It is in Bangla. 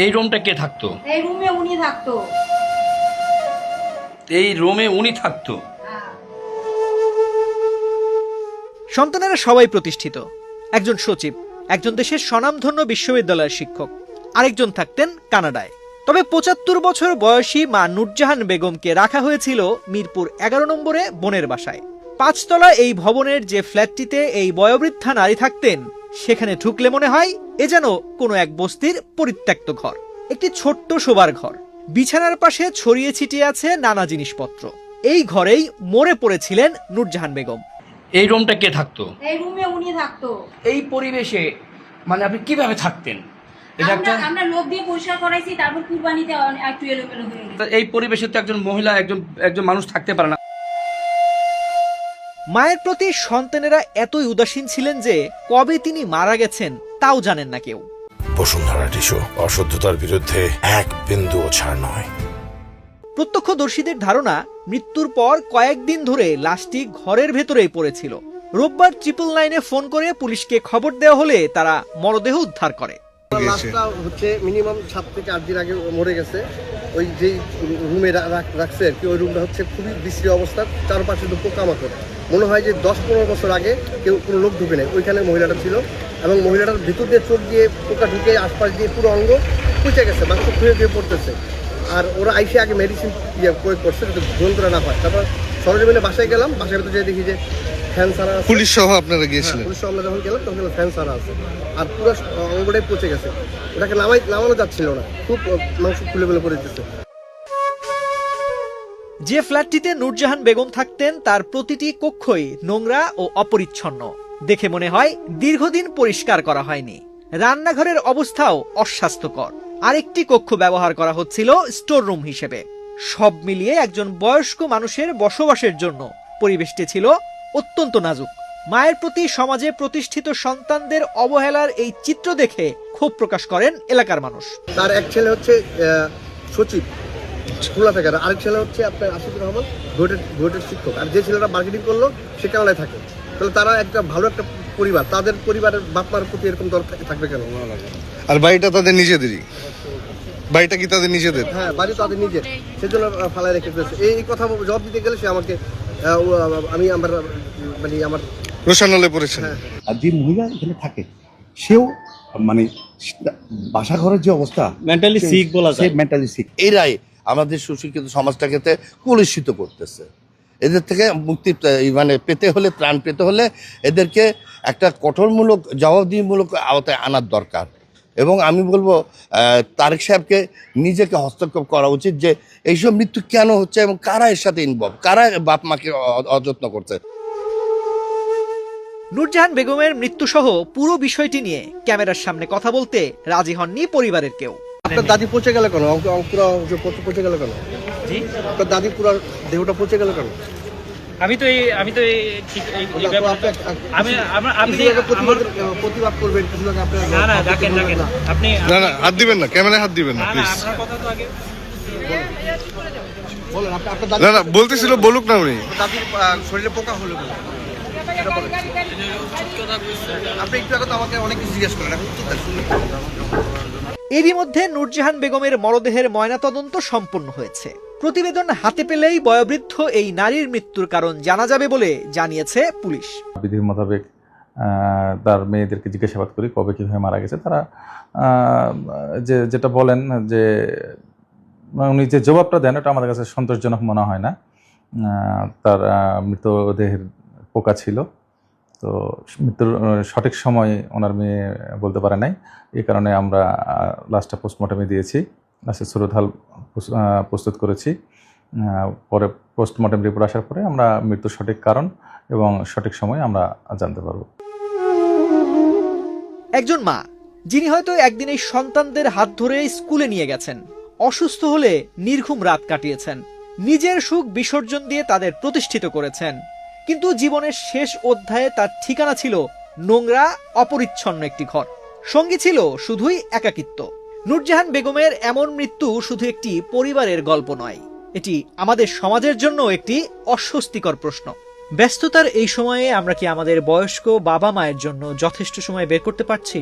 এই রুমটা কে থাকতো? এই রুমে উনি থাকতো। এই রুমে উনি থাকতো। সন্তানেরা সবাই প্রতিষ্ঠিত। একজন সচিব, একজন দেশের স্বনামধন্য বিশ্ববিদ্যালয়ের শিক্ষক, আরেকজন থাকতেন কানাডায়। তবে ৭৫ বছর বয়সী মা নূরজাহান বেগমকে রাখা হয়েছিল মিরপুর ১১ নম্বরে বোনের বাসায়। ৫ তলা এই ভবনের যে ফ্ল্যাটটিতে এই বয়োবৃদ্ধা নারী থাকতেন, সেখানে ঢুকলে মনে হয় এ যেন কোনো এক বস্তির পরিত্যক্ত ঘর। একটি ছোট্ট শোবার ঘর, বিছানার পাশে ছড়িয়ে ছিটিয়ে আছে নানা জিনিসপত্র। এই ঘরেই মরে পড়েছিলেন নূরজাহান বেগম। এই রুমটা কে থাকতো? এই রুমে উনি থাকতো। এই পরিবেশে মানে আপনি কিভাবে থাকতেন? এটা একটা আমরা লোক দিয়ে পরিষ্কার করাইছি, তারপর কুরবানিতে একটু এলোমেলো হয়ে গেছে। এই পরিবেশে তো একজন মহিলা একজন মানুষ থাকতে পারে না। মায়ের প্রতি সন্তানেরা এতই উদাসীন ছিলেন যে কবে তিনি মারা গেছেন তাও জানেন না কেউ। বসুন্ধরা টিস্যু অশুদ্ধতার বিরুদ্ধে এক বিন্দুও ছাড় নয়। প্রত্যক্ষদর্শীদের ধারণা, মৃত্যুর পর কয়েকদিন ধরে লাশটি ঘরের ভেতরেই পড়েছিল। রোববার 999-এ ফোন করে পুলিশকে খবর দেওয়া হলে তারা মরদেহ উদ্ধার করে। লাশটা হচ্ছে মিনিমাম ৭ থেকে ৮ দিন আগে মরে গেছে। ওই যে রুমে রাখছে আর কি, ওই রুমটা হচ্ছে খুবই বিশ্রী অবস্থা, চারপাশে তো পোকামাকড়। মনে হয় যে ১০-১৫ বছর আগে কোনো লোক ঢুকে নেই, ওইখানে মহিলাটা ছিল। এবং মহিলাটার ভিতর দিয়ে চোখ দিয়ে পোকা ঢুকে আশপাশ দিয়ে পুরো অঙ্গ পুঁচে গেছে, মাংস খুঁয়ে দিয়ে পড়তেছে। আর ওরা আইসে আগে মেডিসিন প্রয়োগ করছে যাতে যন্ত্রণা না হয়। তারপর সরজমিনে বাসায় গেলাম, বাসায় ভিতরে যেয়ে দেখি যে ফ্যান সারা আছে। পুলিশ সহ আপনারা গিয়েছিলেন? পুলিশ সহ আমরা যখন গেলাম তখন ফ্যান সারা আছে, আর পুরো অঙ্গটাই পচে গেছে। ওটাকে নামানো যাচ্ছিল না, খুব মাংস খুলে পড়ে যেতেছে। যে ফ্ল্যাটটিতে নূরজাহান বেগম থাকতেন তার প্রতিটি কক্ষই নোংরা ও অপরিচ্ছন্ন। দেখে মনে হয় দীর্ঘদিন পরিষ্কার করা হয়নি। রান্নাঘরের অবস্থাও অস্বাস্থ্যকর। আরেকটি কক্ষ ব্যবহার করা হচ্ছিল স্টোর রুম হিসেবে। সব মিলিয়ে একজন বয়স্ক মানুষের বসবাসের জন্য পরিবেশটি ছিল অত্যন্ত নাজুক। মায়ের প্রতি সমাজে প্রতিষ্ঠিত সন্তানদের অবহেলার এই চিত্র দেখে ক্ষোভ প্রকাশ করেন এলাকার মানুষ। তার এক ছেলে হচ্ছে সচিব খুলনা থেকে, আরেক ছেলে হচ্ছে আপনার আশিকুর রহমান ভোটের শিক্ষক, আর যে ছেলেটা মার্কেটিং করলো সে কানাডায় থাকে। তাহলে তারা একটা ভালো একটা পরিবার, তাদের পরিবারের বাপ মার প্রতি এরকম দর থাকবে কেন? আর বাড়িটা তাদের নিজেদেরই? বাড়িটা কি তাদের নিজেদের? হ্যাঁ, বাড়ি তাদের নিজের, সেজন্য ফালায় রেখে ফেলেছে। এই কথা জবাব দিতে গেলে সে আমাকে আমার রোশানলে পড়েছেন। আর যে মহিলা এখানে থাকে সেও মানে বাসা ঘরের যে অবস্থা, মেন্টালি সিক বলা যায়, মেন্টালি সিক। এরাই আমাদের সুশিক্ষিত সমাজটাকে কলুষিত করতেছে। এদের থেকে মুক্তি মানে পেতে হলে, ত্রাণ পেতে হলে এদেরকে একটা কঠোরমূলক জবাবদিহিমূলক আওতায় আনার দরকার। এবং আমি বলবো তারেক সাহেবকে নিজেকে হস্তক্ষেপ করা উচিত যে এইসব মৃত্যু কেন হচ্ছে এবং কারা এর সাথে ইনভলভ, কারা বাপ মাকে অযত্ন করছে। নূরজাহান বেগমের মৃত্যুসহ পুরো বিষয়টি নিয়ে ক্যামেরার সামনে কথা বলতে রাজি হননি পরিবারের কেউ। আপনার দাদি পচে গেল কেন? পচে গেল কেন? জি, আপনার দাদি পুরো দেহটা পচে গেল কেন? প্রতিবাদ করবেন কিছু লোক আপনার না না, হাত দিবেন না, ক্যামেরায় হাত দিবেন না প্লিজ। বলেন আপনার না না, বলতেছিল বলুক না উনি। দাদির শরীরে পোকা হলো বলে আপনি একটু আগে তো আমাকে অনেক কিছু জিজ্ঞেস করেন। এরই মধ্যে নূরজাহান বেগমের মরদেহের ময়নাতদন্ত সম্পন্ন হয়েছে। প্রতিবেদন হাতে পেলেই বয়োবৃদ্ধ এই নারীর মৃত্যুর কারণ জানা যাবে বলে জানিয়েছে পুলিশ। বিধির মোতাবেক তার মেয়েদেরকে জিজ্ঞাসাবাদ করি কবে কিভাবে মারা গেছে। তারা যেটা বলেন যে উনি যে জবাবটা দেন ওটা আমাদের কাছে সন্তোষজনক মনে হয় না। তার মৃতদেহের পোকা ছিল, তো মৃত্যুর সঠিক সময় ওনার মেয়ে বলতে পারে নাই। এই কারণে আমরা লাশটা পোস্টমর্টমে দিয়েছি, লাশের সুরতহাল প্রস্তুত করেছি। পরে পোস্টমর্টম রিপোর্ট আসার পরে আমরা মৃত্যুর সঠিক কারণ এবং সঠিক সময় আমরা জানতে পারব। একজন মা যিনি হয়তো একদিন এই সন্তানদের হাত ধরে স্কুলে নিয়ে গেছেন, অসুস্থ হলে নির্ঘুম রাত কাটিয়েছেন, নিজের সুখ বিসর্জন দিয়ে তাদের প্রতিষ্ঠিত করেছেন, কিন্তু জীবনের শেষ অধ্যায়ে তার ঠিকানা ছিল নোংরা অপরিচ্ছন্ন একটি ঘর। সঙ্গী ছিল শুধুই একাকিত্ব। নূরজাহান বেগমের এমন মৃত্যু শুধু একটি পরিবারের গল্প নয়, এটি আমাদের সমাজের জন্য একটি অস্বস্তিকর প্রশ্ন। ব্যস্ততার এই সময়ে আমরা কি আমাদের বয়স্ক বাবা মায়ের জন্য যথেষ্ট সময় বের করতে পারছি?